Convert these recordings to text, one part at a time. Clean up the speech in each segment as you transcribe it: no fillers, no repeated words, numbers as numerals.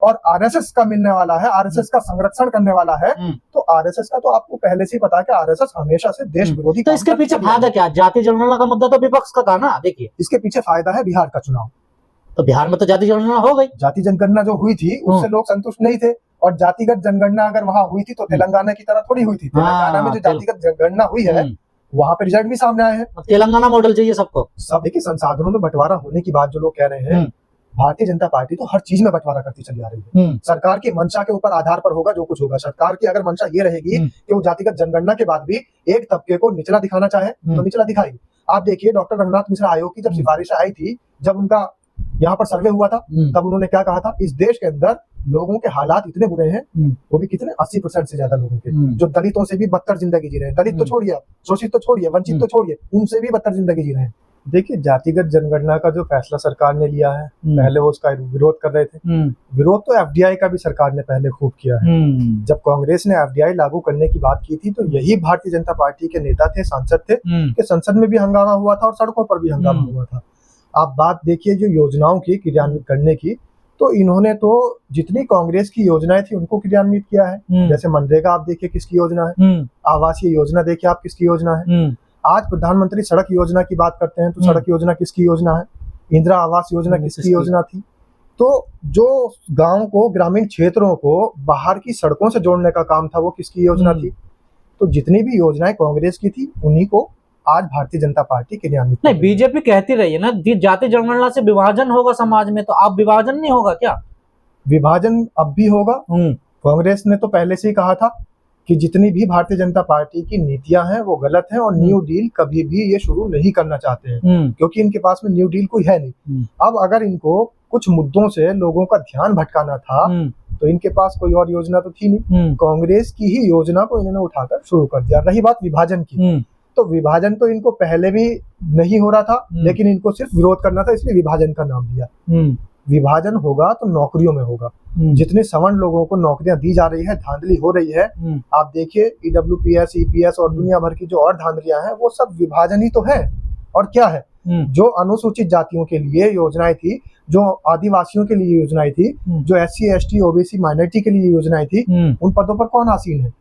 और आरएसएस का मिलने वाला है, आरएसएस का संरक्षण करने वाला है, तो आरएसएस का तो आपको पहले से ही पता है कि आरएसएस हमेशा से देश विरोधी। तो इसके पीछे फायदा क्या? जाति जनगणना का मुद्दा तो विपक्ष का था ना। देखिए, इसके पीछे फायदा है बिहार का चुनाव। तो बिहार में तो जाति जनगणना हो गई, जाति जनगणना जो हुई थी उससे लोग संतुष्ट नहीं थे, और जातिगत जनगणना अगर वहां हुई थी तो तेलंगाना की तरह थोड़ी हुई थी। तेलंगाना में जो जातिगत जनगणना हुई है वहां पे रिजल्ट भी सामने आए हैं। तेलंगाना मॉडल चाहिए सबको। सब देखिए, संसाधनों में बंटवारा होने की बात जो लोग कह रहे हैं, भारतीय जनता पार्टी तो हर चीज में बंटवारा करती चली आ रही है। सरकार की मंशा के ऊपर आधार पर होगा जो कुछ होगा। सरकार की अगर मंशा ये रहेगी कि वो जातिगत जनगणना के बाद भी एक तबके को निचला दिखाना चाहे तो निचला दिखाएगी। आप देखिए, डॉक्टर रघुनाथ मिश्रा आयोग की जब सिफारिश आई थी, जब उनका यहाँ पर सर्वे हुआ था, तब उन्होंने क्या कहा था, इस देश के अंदर लोगों के हालात इतने बुरे हैं, वो भी कितने 80% से ज्यादा लोगों के, जो दलितों से भी बदतर जिंदगी जी रहे हैं। दलित तो छोड़िए, शोषित तो छोड़िए, वंचित तो छोड़िए, उनसे भी बदतर जिंदगी जी रहे हैं। देखिए, जातिगत जनगणना का जो फैसला सरकार ने लिया है, पहले वो उसका विरोध कर रहे थे। विरोध तो एफडीआई का भी सरकार ने पहले खूब किया है। जब कांग्रेस ने एफडीआई लागू करने की बात की थी, तो यही भारतीय जनता पार्टी के नेता थे, सांसद थे, कि संसद में भी हंगामा हुआ था और सड़कों पर भी हंगामा हुआ था। आप बात देखिए जो योजनाओं की क्रियान्वित करने की, तो इन्होंने तो जितनी कांग्रेस की योजनाएं थी उनको क्रियान्वित किया है। जैसे मनरेगा आप देखिए किसकी योजना है, आवासीय योजना देखिए आप किसकी योजना है। आज प्रधानमंत्री सड़क योजना की बात करते हैं तो सड़क योजना किसकी योजना है, इंदिरा आवास योजना किसकी योजना थी। तो जो गांव को, ग्रामीण क्षेत्रों को बाहर की सड़कों से जोड़ने का काम था वो किसकी योजना थी। तो जितनी भी योजनाएं कांग्रेस की थी उन्हीं को आज भारतीय जनता पार्टी क्रियान्वित। नहीं, बीजेपी कहती रही है ना जाति जनगणना से विभाजन होगा समाज में, तो अब विभाजन नहीं होगा क्या? विभाजन अब भी होगा। कांग्रेस ने तो पहले से ही कहा था कि जितनी भी भारतीय जनता पार्टी की नीतियां हैं वो गलत हैं, और न्यू डील कभी भी ये शुरू नहीं करना चाहते हैं, क्योंकि इनके पास में न्यू डील कोई है नहीं। अब अगर इनको कुछ मुद्दों से लोगों का ध्यान भटकाना था तो इनके पास कोई और योजना तो थी नहीं, कांग्रेस की ही योजना को इन्होंने उठाकर शुरू कर दिया। रही बात विभाजन की, तो विभाजन तो इनको पहले भी नहीं हो रहा था, लेकिन इनको सिर्फ विरोध करना था, इसलिए विभाजन का नाम दिया। विभाजन होगा तो नौकरियों में होगा। जितने सवर्ण लोगों को नौकरियां दी जा रही है, धांधली हो रही है, आप देखिए ईडब्ल्यूपीएस, ईपीएस और दुनिया भर की जो और धांधलियां हैं, वो सब विभाजन ही तो है। और क्या है, जो अनुसूचित जातियों के लिए योजनाएं थी, जो आदिवासियों के लिए योजनाएं थी, जो SC ST OBC माइनॉरिटी के लिए योजनाएं थी, उन पदों पर कौन आसीन है?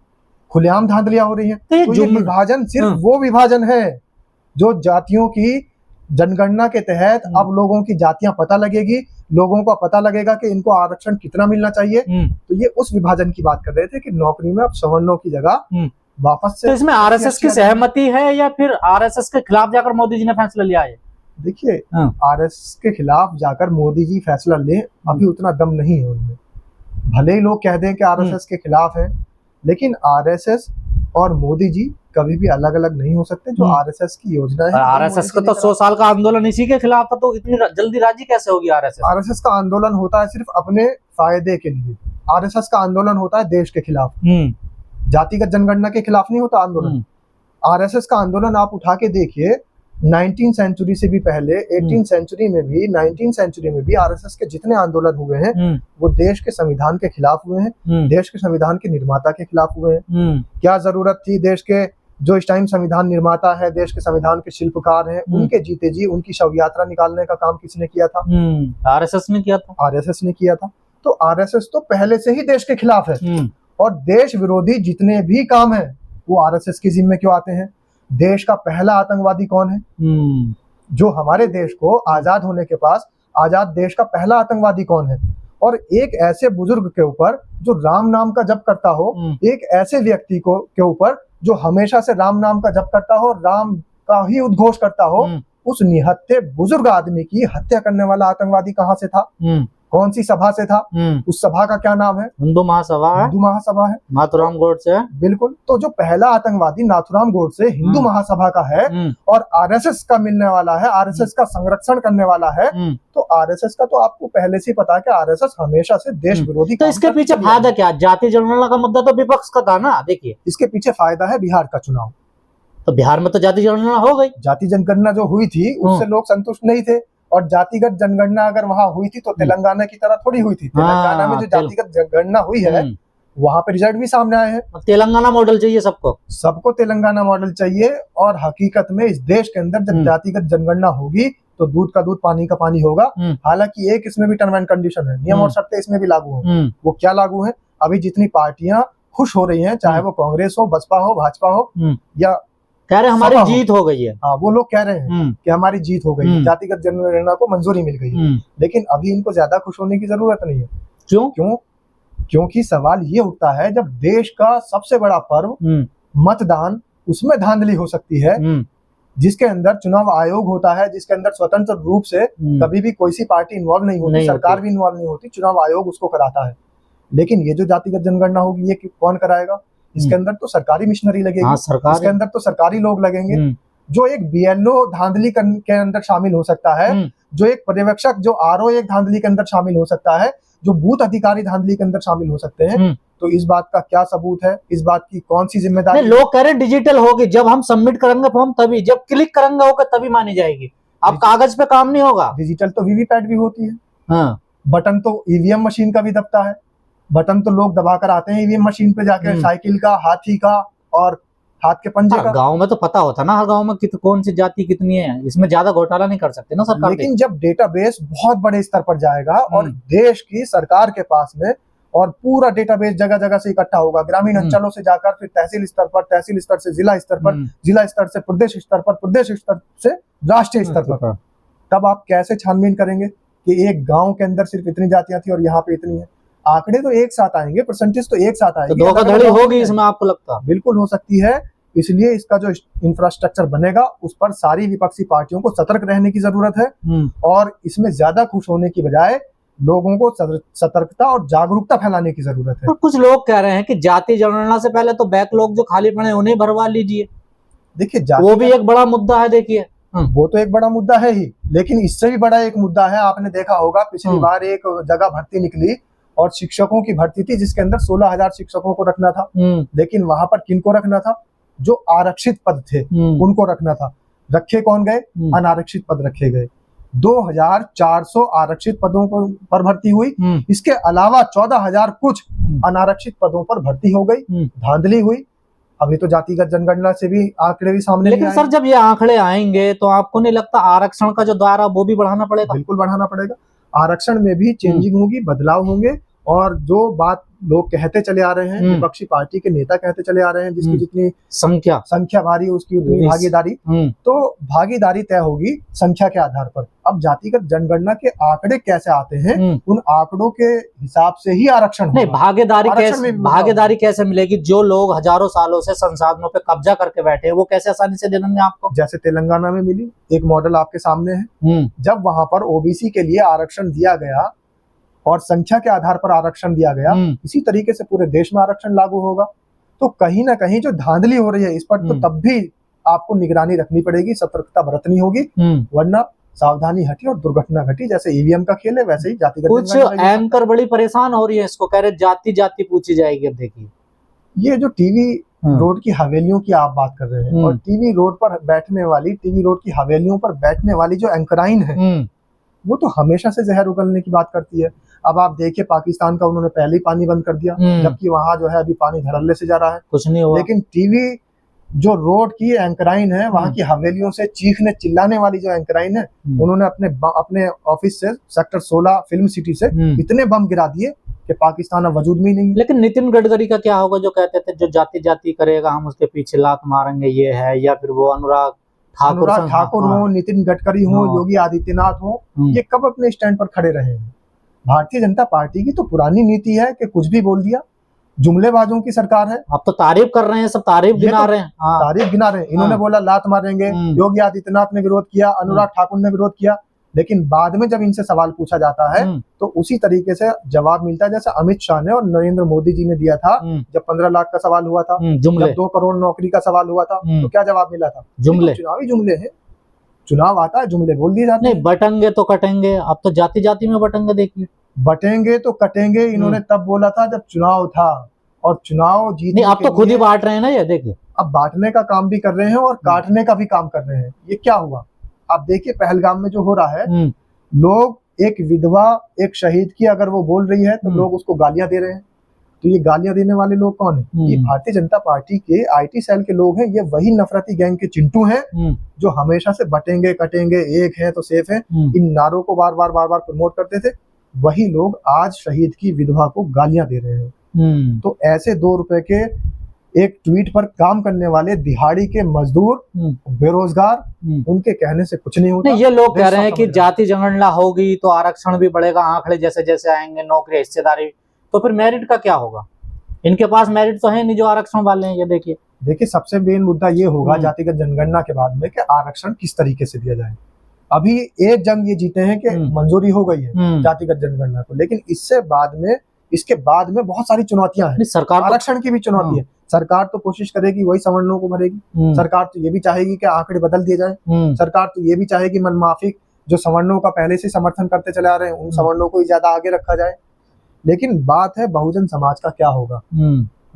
खुलेआम धांधलियां हो रही हैं। तो ये विभाजन सिर्फ वो विभाजन है जो जातियों की जनगणना के तहत अब लोगों की जातियां पता लगेगी, लोगों को पता लगेगा कि इनको आरक्षण कितना मिलना चाहिए। तो ये उस विभाजन की बात कर रहे थे कि नौकरी में अब सवर्णों की जगह वापस से। तो इसमें आरएसएस की सहमति है या फिर आरएसएस के खिलाफ जाकर मोदी जी ने फैसला लिया है? देखिए, आरएसएस के खिलाफ जाकर मोदी जी फैसला ले, अभी उतना दम नहीं है उनमें। भले ही लोग कह दें कि आरएसएस के खिलाफ है, लेकिन आरएसएस और मोदी जी कभी भी अलग अलग नहीं हो सकते। जो आरएसएस की योजना है, आरएसएस का तो 100 साल का आंदोलन इसी के खिलाफ था, तो इतनी जल्दी राजी कैसे होगी आरएसएस? आरएसएस का आंदोलन होता है सिर्फ अपने फायदे के लिए। आरएसएस का आंदोलन होता है देश के खिलाफ, जातिगत जनगणना के खिलाफ नहीं होता आंदोलन। आरएसएस का आंदोलन आप उठा के देखिए, 19वीं सेंचुरी से भी पहले 18वीं सेंचुरी में भी, 19वीं सेंचुरी में भी आरएसएस के जितने आंदोलन हुए हैं वो देश के संविधान के खिलाफ हुए हैं, देश के संविधान के निर्माता के खिलाफ हुए हैं। क्या जरूरत थी देश के जो इस टाइम संविधान निर्माता है, देश के संविधान के शिल्पकार हैं, उनके जीते जी उनकी शव यात्रा निकालने का काम किसने किया था? आरएसएस ने किया था। आरएसएस ने किया था। तो आरएसएस तो पहले से ही देश के खिलाफ है, और देश विरोधी जितने भी काम है वो आरएसएस के जिम्मे क्यों आते हैं? देश का पहला आतंकवादी कौन है? जो हमारे देश को आजाद होने के पास, आजाद देश का पहला आतंकवादी कौन है? और एक ऐसे बुजुर्ग के ऊपर जो राम नाम का जप करता हो, एक ऐसे व्यक्ति को के ऊपर जो हमेशा से राम नाम का जप करता हो, राम का ही उद्घोष करता हो, उस निहत्थे बुजुर्ग आदमी की हत्या करने वाला आतंकवादी कहाँ से था? कौन सी सभा से था? उस सभा का क्या नाम है? हिंदू महासभा है। हिंदू महासभा है, नाथुराम गोडसे। बिल्कुल। तो जो पहला आतंकवादी नाथुराम गोडसे हिंदू महासभा का है, और आरएसएस का मिलने वाला है, आरएसएस का संरक्षण करने वाला है, तो आरएसएस का तो आपको पहले से पता है कि आरएसएस हमेशा से देश विरोधी। तो इसके पीछे फायदा क्या? जाति जनगणना का मुद्दा तो विपक्ष का था ना। देखिए, इसके पीछे फायदा है बिहार का चुनाव। तो बिहार में तो जाति जनगणना हो गई। जाति जनगणना जो हुई थी उससे लोग संतुष्ट नहीं थे, और जातिगत जनगणना अगर वहां हुई थी तो तेलंगाना की तरह थोड़ी हुई थी। तेलंगाना में जो जातिगत जनगणना हुई है वहां पे रिजल्ट भी सामने आए हैं। तेलंगाना मॉडल चाहिए सबको। सबको तेलंगाना मॉडल चाहिए, और हकीकत में इस देश के अंदर जब जातिगत जनगणना होगी तो दूध का दूध पानी का पानी होगा। हालांकि एक इसमें भी टर्म एंड कंडीशन है, नियम और शर्तें इसमें भी लागू हैं। वो क्या लागू है? अभी जितनी पार्टियां खुश हो रही हैं, चाहे वो कांग्रेस हो, बसपा हो, भाजपा हो, या कह रहे हमारी जीत हो गई है। हाँ, वो लोग कह रहे हैं कि हमारी जीत हो गई, जातिगत जनगणना को मंजूरी मिल गई है। लेकिन अभी इनको ज्यादा खुश होने की जरूरत नहीं है। क्यों? क्योंकि सवाल ये उठता है, जब देश का सबसे बड़ा पर्व मतदान, उसमें धांधली हो सकती है, जिसके अंदर चुनाव आयोग होता है, जिसके अंदर स्वतंत्र रूप से कभी भी कोई सी पार्टी इन्वॉल्व नहीं होती, सरकार भी इन्वॉल्व नहीं होती, चुनाव आयोग उसको कराता है। लेकिन ये जो जातिगत जनगणना होगी, ये कौन कराएगा? इसके अंदर तो सरकारी मिशनरी लगेगी, इसके अंदर तो सरकारी लोग लगेंगे। जो एक BLO धांधली के अंदर शामिल हो सकता है, जो एक पर्यवेक्षक, जो RO एक धांधली के अंदर शामिल हो सकता है, जो बूथ अधिकारी धांधली के अंदर शामिल हो सकते हैं। तो इस बात का क्या सबूत है? इस बात की कौन सी जिम्मेदारी? लोग कह रहे हैं डिजिटल होगी, जब हम सबमिट करेंगे फॉर्म तभी, जब क्लिक करेंगे होगा तभी मानी जाएगी। अब कागज पे काम नहीं होगा। डिजिटल तो वीवीपैट भी होती है। हाँ। बटन तो EVM मशीन का भी दबता है। बटन तो लोग दबाकर आते हैं EVM मशीन पे जाकर, साइकिल का, हाथी का और हाथ के पंजे का। गांव में तो पता होता ना, हर गांव में कौन सी जाति कितनी है, इसमें ज्यादा घोटाला नहीं कर सकते ना सरकार। लेकिन जब डेटाबेस बहुत बड़े स्तर पर जाएगा और देश की सरकार के पास में, और पूरा डेटाबेस जगह जगह से इकट्ठा होगा, ग्रामीण अंचलों से जाकर फिर तहसील स्तर पर, तहसील स्तर से जिला स्तर पर, जिला स्तर से प्रदेश स्तर पर, प्रदेश स्तर से राष्ट्रीय स्तर पर, तब आप कैसे छानबीन करेंगे कि एक गांव के अंदर सिर्फ इतनी जातियां थी और यहाँ पे इतनी है? आंकड़े तो एक साथ आएंगे, परसेंटेज तो एक साथ आएंगे। तो धोखाधड़ी होगी इसमें, आपको लगता है? बिल्कुल हो सकती है। इसलिए इसका जो इंफ्रास्ट्रक्चर बनेगा, उस पर सारी विपक्षी पार्टियों को सतर्क रहने की जरूरत है। और इसमें ज्यादा खुश होने की बजाय लोगों को सतर्कता और जागरूकता फैलाने की जरूरत है। और कुछ लोग कह रहे हैं कि जाति जनगणना से पहले तो बैकलॉग जो खाली पड़े उन्हें भरवा लीजिए। देखिए, वो भी एक बड़ा मुद्दा है। देखिए, वो तो एक बड़ा मुद्दा है ही, लेकिन इससे भी बड़ा एक मुद्दा है। आपने देखा होगा, पिछली बार एक जगह भर्ती निकली और शिक्षकों की भर्ती थी, जिसके अंदर 16,000 शिक्षकों को रखना था। लेकिन वहां पर किनको रखना था? जो आरक्षित पद थे उनको रखना था। रखे कौन गए? अनारक्षित पद रखे गए। 2,400 आरक्षित पदों पर भर्ती हुई। इसके अलावा 14,000 कुछ अनारक्षित पदों पर भर्ती हो गई, धांधली हुई। अभी तो जातिगत जनगणना से भी आंकड़े भी सामने, लेकिन सर जब ये आंकड़े आएंगे तो आपको नहीं लगता आरक्षण का जो दायरा वो भी बढ़ाना पड़ेगा? बिल्कुल बढ़ाना पड़ेगा। आरक्षण में भी चेंजिंग होगी, बदलाव होंगे। और जो बात लोग कहते चले आ रहे हैं, विपक्षी पार्टी के नेता कहते चले आ रहे हैं, जिसकी जितनी संख्या भारी उसकी उतनी भागीदारी, तो भागीदारी तय होगी संख्या के आधार पर। अब जातिगत जनगणना के आंकड़े कैसे आते हैं, उन आंकड़ों के हिसाब से ही आरक्षण नहीं। भागीदारी कैसे मिलेगी? जो लोग हजारों सालों से संसाधनों पे कब्जा करके बैठे हैं, वो कैसे आसानी से दे देंगे आपको? जैसे तेलंगाना में मिली, एक मॉडल आपके सामने है। जब वहां पर OBC के लिए आरक्षण दिया गया और संख्या के आधार पर आरक्षण दिया गया, इसी तरीके से पूरे देश में आरक्षण लागू होगा। तो कहीं ना कहीं जो धांधली हो रही है इस पर तो तब भी आपको निगरानी रखनी पड़ेगी, सतर्कता बरतनी होगी, वरना सावधानी हटी और दुर्घटना घटी। जैसे EVM का खेल है, वैसे ही जातिगत कुछ एंकर बड़ी परेशान हो रही है, इसको कह रहे जाति जाति पूछी जाएगी। अब देखिए, ये जो टीवी रोड की हवेलियों की आप बात कर रहे हैं, और टीवी रोड पर बैठने वाली, टीवी रोड की हवेलियों पर बैठने वाली जो एंकराइन है, वो तो हमेशा से जहर उगलने की बात करती है। अब आप देखिए, पाकिस्तान का उन्होंने पहले ही पानी बंद कर दिया, जबकि वहां जो है अभी पानी धड़ल्ले से जा रहा है, कुछ नहीं हुआ। लेकिन टीवी जो रोड की एंकराइन है, वहां की हवेलियों से चीखने चिल्लाने वाली जो एंकराइन है, उन्होंने अपने ऑफिस से सेक्टर 16 फिल्म सिटी से इतने बम गिरा दिए कि पाकिस्तान अब वजूद में ही नहीं है। लेकिन नितिन गडकरी का क्या होगा, जो कहते थे जो जाति जाति करेगा हम उसके पीछे लात मारेंगे, ये है? या फिर वो अनुराग ठाकुर हो, नितिन गडकरी हो, योगी आदित्यनाथ हो, ये कब अपने स्टैंड पर खड़े रहे हैं? भारतीय जनता पार्टी की तो पुरानी नीति है कि कुछ भी बोल दिया, जुमलेबाजों की सरकार है। अब तो तारीफ कर रहे हैं, सब तारीफ गिना रहे हैं। तारीफ गिना रहे हैं। इन्होंने बोला लात मारेंगे, योगी आदित्यनाथ ने विरोध किया, अनुराग ठाकुर ने विरोध किया, लेकिन बाद में जब इनसे सवाल पूछा जाता है तो उसी तरीके से जवाब मिलता है जैसे अमित शाह ने और नरेंद्र मोदी जी ने दिया था। जब 15 लाख का सवाल हुआ था, जब 2 करोड़ नौकरी का सवाल हुआ था, तो क्या जवाब मिला था? जुमले। चुनावी जुमले हैं, चुनाव आता है, जुमले बोल दिए जाते हैं। नहीं, बटेंगे तो कटेंगे। अब तो जाति जाति में बटेंगे। देखिए, बटेंगे तो कटेंगे इन्होंने तब बोला था जब चुनाव था, और चुनाव जीतने नहीं, अब तो खुद ही बांट रहे हैं ना। ये देखिए, अब बांटने का काम भी कर रहे हैं और काटने का भी काम कर रहे हैं। ये क्या हुआ? आप देखिए, पहलगाम में जो हो रहा है, लोग, एक विधवा, एक शहीद की अगर वो बोल रही है तो लोग उसको गालियां दे रहे हैं। तो ये गालियां देने वाले लोग कौन है? ये भारतीय जनता पार्टी के IT सेल के लोग हैं। ये वही नफरती गैंग के चिंटू हैं जो हमेशा से बटेंगे कटेंगे, एक है तो सेफ है, इन नारों को बार बार प्रमोट करते थे। वही लोग आज शहीद की विधवा को गालियां दे रहे हैं। तो ऐसे 2 रुपए के एक ट्वीट पर काम करने वाले दिहाड़ी के मजदूर, बेरोजगार, उनके कहने से कुछ नहीं होता। ये लोग कह रहे हैं कि जाति जनगणना होगी तो आरक्षण भी बढ़ेगा, आंकड़े जैसे जैसे आएंगे, नौकरी हिस्सेदारी, तो फिर मेरिट का क्या होगा? इनके पास मेरिट तो है नहीं जो आरक्षण वाले हैं। ये देखिए सबसे मेन मुद्दा ये होगा जातिगत जनगणना के बाद में कि आरक्षण किस तरीके से दिया जाए। अभी एक जंग ये जीते हैं कि मंजूरी हो गई है जातिगत जनगणना को, लेकिन इसके बाद में बहुत सारी चुनौतियां हैं। सरकार आरक्षण की भी चुनौती है। सरकार तो कोशिश करेगी वही सवर्णों को भरेगी। सरकार तो ये भी चाहेगी कि आंकड़े बदल दिए जाए। सरकार तो ये भी चाहेगी मनमाफिक जो सवर्णों का पहले से समर्थन करते चले आ रहे हैं उन सवर्णों को ही ज्यादा आगे रखा जाए। लेकिन बात है बहुजन समाज का क्या होगा।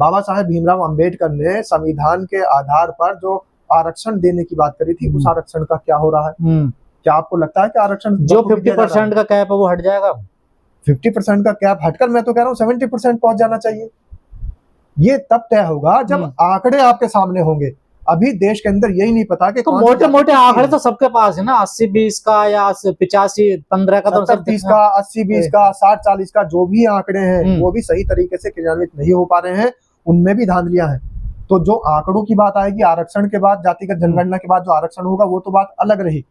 बाबा साहेब भीमराव अंबेडकर ने संविधान के आधार पर जो आरक्षण देने की बात करी थी, उस आरक्षण का क्या हो रहा है? क्या आपको लगता है कि आरक्षण जो 50% का कैप है वो हट जाएगा? 50% का कैप हटकर मैं तो कह रहा हूँ 70% पहुंच जाना चाहिए। ये तब तय होगा जब आंकड़े आपके सामने होंगे। अभी देश के अंदर यही नहीं पता कि तो मोटे मोटे आंकड़े तो सबके पास है ना, 80-20 का या 85-15 का, तो 70-30 का, 80-20 का, 60-40 का, जो भी आंकड़े हैं वो भी सही तरीके से क्रियान्वित नहीं हो पा रहे हैं। उनमें भी धांधलियां हैं। तो जो आंकड़ों की बात आएगी आरक्षण के बाद, जातिगत जनगणना के बाद जो आरक्षण होगा वो तो बात अलग रही।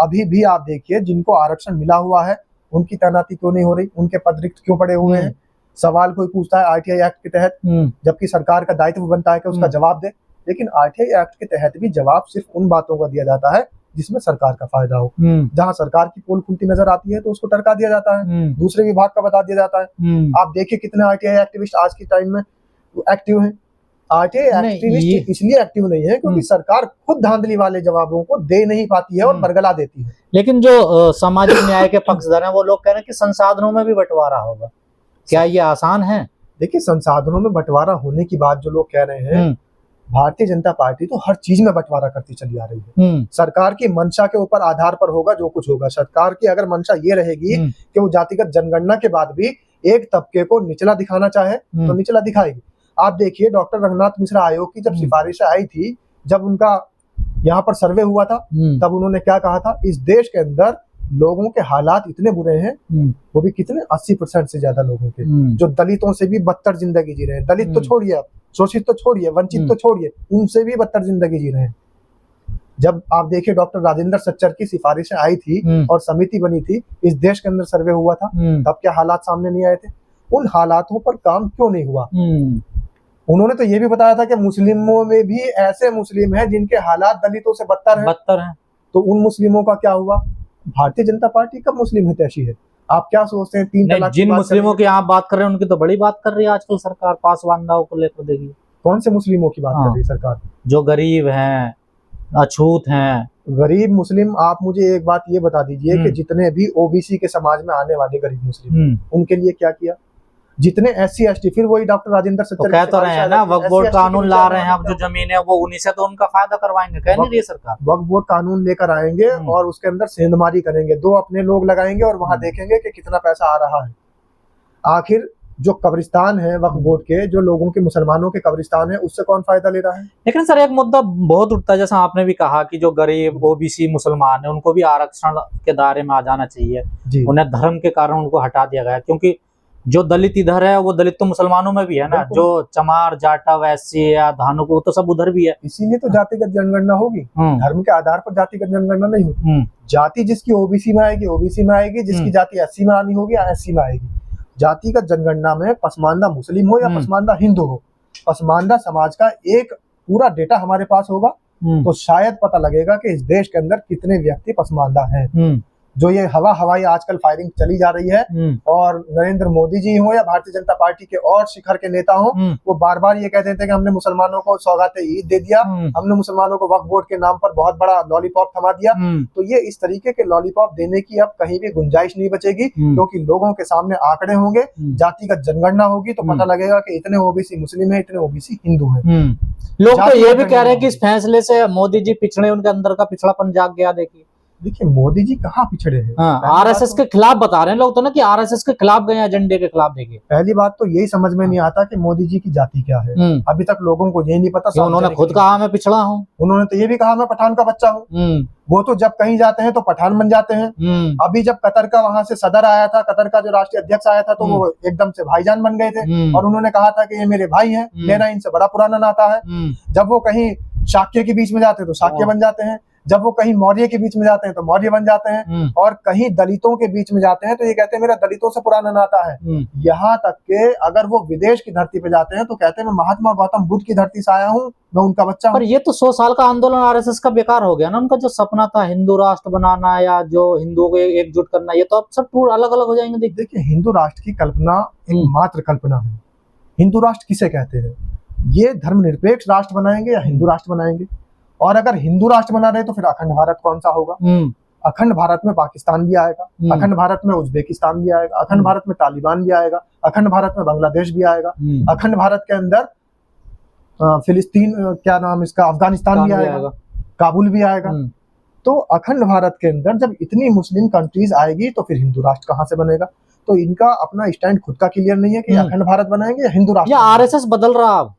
अभी भी आप देखिए जिनको आरक्षण मिला हुआ है उनकी तैनाती क्यों नहीं हो रही, उनके पद रिक्त क्यों पड़े हुए हैं। सवाल कोई पूछता है RTI एक्ट के तहत, जबकि सरकार का दायित्व बनता है कि उसका जवाब दे। लेकिन RTI एक्ट के तहत भी जवाब सिर्फ उन बातों का दिया जाता है जिसमें सरकार का फायदा हो। जहां सरकार की पोल खुलती नजर आती है तो उसको टरका दिया जाता है, दूसरे विभाग का बता दिया जाता है। आप देखिए कितने RTI एक्टिविस्ट आज के टाइम में एक्टिव हैं। RTI एक्टिविस्ट इसलिए एक्टिव नहीं है क्योंकि सरकार खुद धांधली वाले जवाबों को दे नहीं पाती है और बरगला देती है। लेकिन जो सामाजिक न्याय के पक्षधर हैं वो लोग कह रहे हैं कि संसाधनों में भी बंटवारा होगा। क्या ये आसान है? देखिए संसाधनों में बंटवारा होने की बात जो लोग कह रहे हैं, भारतीय जनता पार्टी तो हर चीज में बंटवारा करती चली आ रही है। सरकार की मंशा के ऊपर आधार पर होगा जो कुछ होगा। सरकार की अगर मंशा ये रहेगी कि वो जातिगत जनगणना के बाद भी एक तबके को निचला दिखाना चाहे तो निचला दिखाएगी। आप देखिए डॉक्टर रघुनाथ मिश्रा आयोग की जब सिफारिशें आई थी, जब उनका यहाँ पर सर्वे हुआ था, तब उन्होंने क्या कहा था, इस देश के अंदर लोगों के हालात इतने बुरे हैं, वो भी कितने 80% से ज्यादा लोगों के जो दलितों से भी बदतर जिंदगी जी रहे हैं। दलित तो छोड़िए, आप शोषित तो छोड़िए, वंचित तो छोड़िए, उनसे भी बदतर जिंदगी जी रहे हैं। जब आप देखिए डॉक्टर राजेंद्र सच्चर की सिफारिशें आई थी और समिति बनी थी, इस देश के अंदर सर्वे हुआ था, तब क्या हालात सामने नहीं आए थे? उन हालातों पर काम क्यों नहीं हुआ? उन्होंने तो ये भी बताया था कि मुस्लिमों में भी ऐसे मुस्लिम हैं जिनके हालात दलितों से बदतर हैं। तो उन मुस्लिमों का क्या हुआ? भारतीय जनता पार्टी कब मुस्लिम हितैषी है? आप क्या सोचते हैं? 3 तलाक जिन मुस्लिमों की आप बात कर रहे हैं उनकी तो बड़ी बात कर रही है आजकल सरकार, पासवानदाओं को लेकर। देखिए कौन से मुस्लिमों की बात कर रही है सरकार? जो गरीब हैं, अछूत हैं। गरीब मुस्लिम, आप मुझे एक बात ये बता दीजिए कि जितने भी OBC के समाज में आने वाले गरीब मुस्लिम, उनके लिए क्या किया? जितने SC ST, फिर वही डॉक्टर राजेंद्र सच्चर तो कह तो रहे हैं ना, वक्फ बोर्ड कानून ला रहे हैं, अब जो जमीन है वो उन्हीं से तो उनका फायदा करवाएंगे। कह नहीं रही है सरकार? वक्फ बोर्ड कानून लेकर आएंगे और उसके अंदर सेंधमारी करेंगे, 2 अपने लोग लगाएंगे और वहां देखेंगे कि कितना पैसा आ रहा है। आखिर जो कब्रिस्तान है वक्फ बोर्ड के, जो लोगों के, मुसलमानों के कब्रिस्तान है, उससे कौन फायदा ले रहा है? लेकिन सर एक मुद्दा बहुत उठता है, जैसा आपने भी कहा कि जो गरीब OBC मुसलमान है उनको भी आरक्षण के दायरे में आ जाना चाहिए। उन्हें धर्म के कारण उनको हटा दिया गया, क्योंकि जो दलित इधर है वो दलित तो मुसलमानों में भी है ना, जो चमार जाटव SC या धानुक वो तो सब उधर भी है। इसीलिए तो जातिगत जनगणना होगी। धर्म के आधार पर जातिगत जनगणना नहीं होती। जाति जिसकी OBC में आएगी OBC में आएगी, जिसकी जाति SC में आनी होगी SC में आएगी। जातिगत जनगणना में पसमानदा मुस्लिम हो या पसमानदा हिंदू हो, पसमानदा समाज का एक पूरा डेटा हमारे पास होगा तो शायद पता लगेगा कि इस देश के अंदर कितने व्यक्ति पसमानदा हैं। जो ये हवाई आजकल फायरिंग चली जा रही है, और नरेंद्र मोदी जी हो या भारतीय जनता पार्टी के और शिखर के नेता हो, वो बार बार ये कहते थे कि हमने मुसलमानों को सौगाते ईद दे दिया, हमने मुसलमानों को वक्फ बोर्ड के नाम पर बहुत बड़ा लॉलीपॉप थमा दिया। तो ये इस तरीके के लॉलीपॉप देने की अब कहीं भी गुंजाइश नहीं बचेगी, क्योंकि लोगों के सामने आंकड़े होंगे, जातिगत जनगणना होगी तो पता लगेगा कि इतने OBC मुस्लिम है, इतने OBC हिंदू है। लोग तो ये भी कह रहे हैं कि इस फैसले से मोदी जी पिछड़े, उनके अंदर का पिछड़ापन जाग गया। देखिए देखिए मोदी जी कहाँ पिछड़े हैं। हाँ, आरएसएस के खिलाफ बता रहे हैं लोग तो ना कि आरएसएस के खिलाफ गए, एजेंडे के खिलाफ। देखिए पहली बात तो यही समझ में नहीं आता कि मोदी जी की जाति क्या है। अभी तक लोगों को ये नहीं पता। उन्होंने खुद कहा मैं पिछड़ा हूँ, उन्होंने तो ये भी कहा मैं पठान का बच्चा हूँ। वो तो जब कहीं जाते हैं तो पठान बन जाते हैं। अभी जब कतर का वहां से सदर आया था, कतर का जो राष्ट्रीय अध्यक्ष आया था, तो वो एकदम से भाईजान बन गए थे और उन्होंने कहा था कि ये मेरे भाई हैं, मेरा इनसे बड़ा पुराना नाता है। जब वो कहीं शाक्य के बीच में जाते हैं तो शाक्य बन जाते हैं, जब वो कहीं मौर्य के बीच में जाते हैं तो मौर्य बन जाते हैं, और कहीं दलितों के बीच में जाते हैं तो ये कहते हैं मेरा दलितों से पुराना नाता है। यहाँ तक के अगर वो विदेश की धरती पे जाते हैं तो कहते हैं मैं महात्मा गौतम बुद्ध की धरती से आया हूँ, मैं उनका बच्चा हूँ। पर ये तो 100 साल का आंदोलन आरएसएस का बेकार हो गया ना। उनका जो सपना था हिंदू राष्ट्र बनाना या जो हिंदुओं को एकजुट करना, ये तो अब सब टूर अलग अलग हो जाएंगे। देखिए हिंदू राष्ट्र की कल्पना एक मात्र कल्पना है। हिंदू राष्ट्र किसे कहते हैं? ये धर्मनिरपेक्ष राष्ट्र बनाएंगे या हिंदू राष्ट्र बनाएंगे? और अगर हिंदू राष्ट्र बना रहे तो फिर अखंड भारत कौन सा होगा? अखंड भारत में पाकिस्तान भी आएगा, अखंड भारत में उज्बेकिस्तान भी आएगा, अखंड भारत में तालिबान भी आएगा, अखंड भारत में बांग्लादेश भी आएगा, अखंड भारत के अंदर फिलिस्तीन, क्या नाम इसका, अफगानिस्तान भी आएगा, काबुल भी आएगा। तो अखंड भारत के अंदर जब इतनी मुस्लिम कंट्रीज आएगी तो फिर हिंदू राष्ट्र कहाँ से बनेगा? तो इनका अपना स्टैंड खुद का क्लियर नहीं है कि अखंड भारत बनाएंगे या हिंदू राष्ट्र। आरएसएस बदल रहा अब,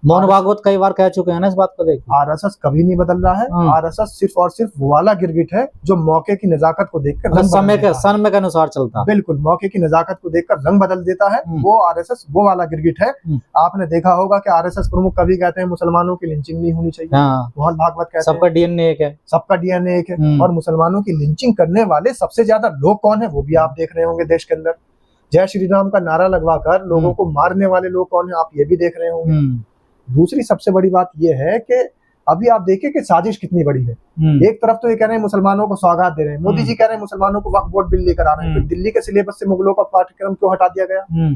मोहन भागवत कई बार कह चुके हैं ना इस बात को। देखिए आरएसएस कभी नहीं बदल रहा है। आरएसएस सिर्फ और सिर्फ वो वाला गिरगिट है जो मौके की नजाकत को देखकर समय के अनुसार चलता है। बिल्कुल, मौके की नजाकत को देखकर रंग बदल देता है। वो आरएसएस वो वाला गिरगिट है। आपने देखा होगा कि आरएसएस प्रमुख कभी कहते हैं मुसलमानों की लिंचिंग नहीं होनी चाहिए। मोहन भागवत कहते हैं सबका डीएनए एक है, सबका डीएनए एक है। और मुसलमानों की लिंचिंग करने वाले सबसे ज्यादा लोग कौन है वो भी आप देख रहे होंगे देश के अंदर। जय श्री राम का नारा लगवाकर लोगों को मारने वाले लोग कौन है आप ये भी देख रहे होंगे। दूसरी सबसे बड़ी बात यह है कि अभी आप देखिए कि साजिश कितनी बड़ी है। एक तरफ तो ये कह रहे हैं मुसलमानों को सौगात दे रहे हैं, मोदी जी कह रहे हैं मुसलमानों को वक्फ बोर्ड बिल लेकर आ रहे हैं, फिर दिल्ली के सिलेबस से मुगलों का पाठ्यक्रम क्यों हटा दिया गया?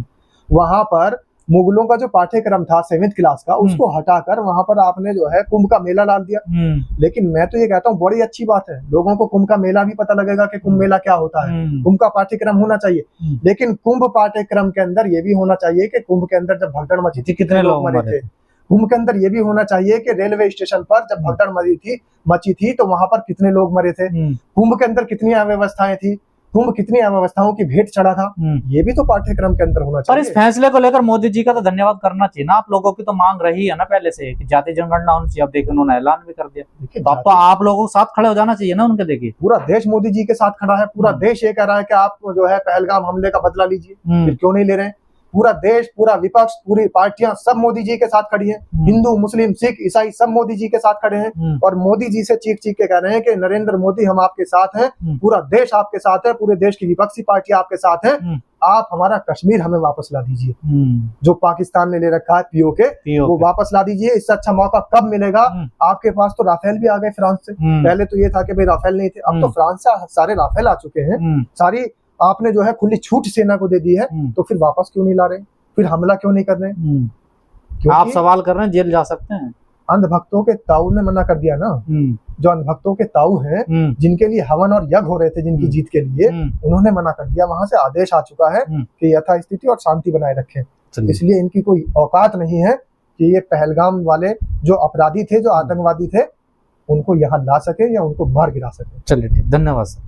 वहां पर मुगलों का जो पाठ्यक्रम था 7th क्लास का, उसको हटाकर वहां पर आपने जो है कुंभ का मेला डाल दिया। लेकिन मैं तो ये कहता हूँ बड़ी अच्छी बात है, लोगों को कुंभ का मेला भी पता लगेगा कि कुंभ मेला क्या होता है। कुंभ का पाठ्यक्रम होना चाहिए, लेकिन कुंभ पाठ्यक्रम के अंदर ये भी होना चाहिए कि कुंभ के अंदर जब भगदड़ मची थी कितने लोग मरे थे। कुंभ के अंदर ये भी होना चाहिए कि रेलवे स्टेशन पर जब भगदड़ मची थी तो वहां पर कितने लोग मरे थे। कुंभ के अंदर कितनी अव्यवस्थाएं थी, कुंभ कितनी अव्यवस्थाओं की भेंट चढ़ा था, ये भी तो पाठ्यक्रम के अंदर होना चाहिए। पर इस फैसले को लेकर मोदी जी का तो धन्यवाद करना चाहिए ना। आप लोगों की तो मांग रही है ना पहले से कि जाति जनगणना होनी चाहिए, अब देखिए उन्होंने ऐलान भी कर दिया। तो अब तो आप लोगों के साथ खड़े हो जाना चाहिए ना उनके। देखिए पूरा देश मोदी जी के साथ खड़ा है, पूरा देश ये कह रहा है कि आप जो है पहलगाम हमले का बदला लीजिए, फिर क्यों नहीं ले रहे हैं? पूरा देश, पूरा विपक्ष, पूरी पार्टियां सब मोदी जी के साथ खड़ी हैं। हिंदू, मुस्लिम, सिख, ईसाई सब मोदी जी के साथ खड़े हैं और मोदी जी से चीख के कह रहे हैं कि नरेंद्र मोदी हम आपके साथ हैं, पूरा देश आपके साथ है, पूरे देश की विपक्षी पार्टियां आपके साथ हैं, आप हमारा कश्मीर हमें वापस ला दीजिए, जो पाकिस्तान ने ले रखा है पीओके, वो वापस ला दीजिए। इससे अच्छा मौका कब मिलेगा? आपके पास तो राफेल भी आ गए फ्रांस से। पहले तो ये था कि भाई राफेल नहीं थे, अब तो फ्रांस से सारे राफेल आ चुके हैं। सारी आपने जो है खुली छूट सेना को दे दी है, तो फिर वापस क्यों नहीं ला रहे? फिर हमला क्यों नहीं कर रहे? आप सवाल कर रहे हैं, जेल जा सकते हैं। अंधभक्तों के ताऊ ने मना कर दिया ना। जो अंधभक्तों के ताऊ हैं, जिनके लिए हवन और यज्ञ हो रहे थे जिनकी जीत के लिए, उन्होंने मना कर दिया। वहां से आदेश आ चुका है कि यथास्थिति और शांति बनाए रखें। इसलिए इनकी कोई औकात नहीं है कि ये पहलगाम वाले जो अपराधी थे, जो आतंकवादी थे, उनको यहाँ ला सके या उनको मार गिरा सके। चलिए ठीक, धन्यवाद सर।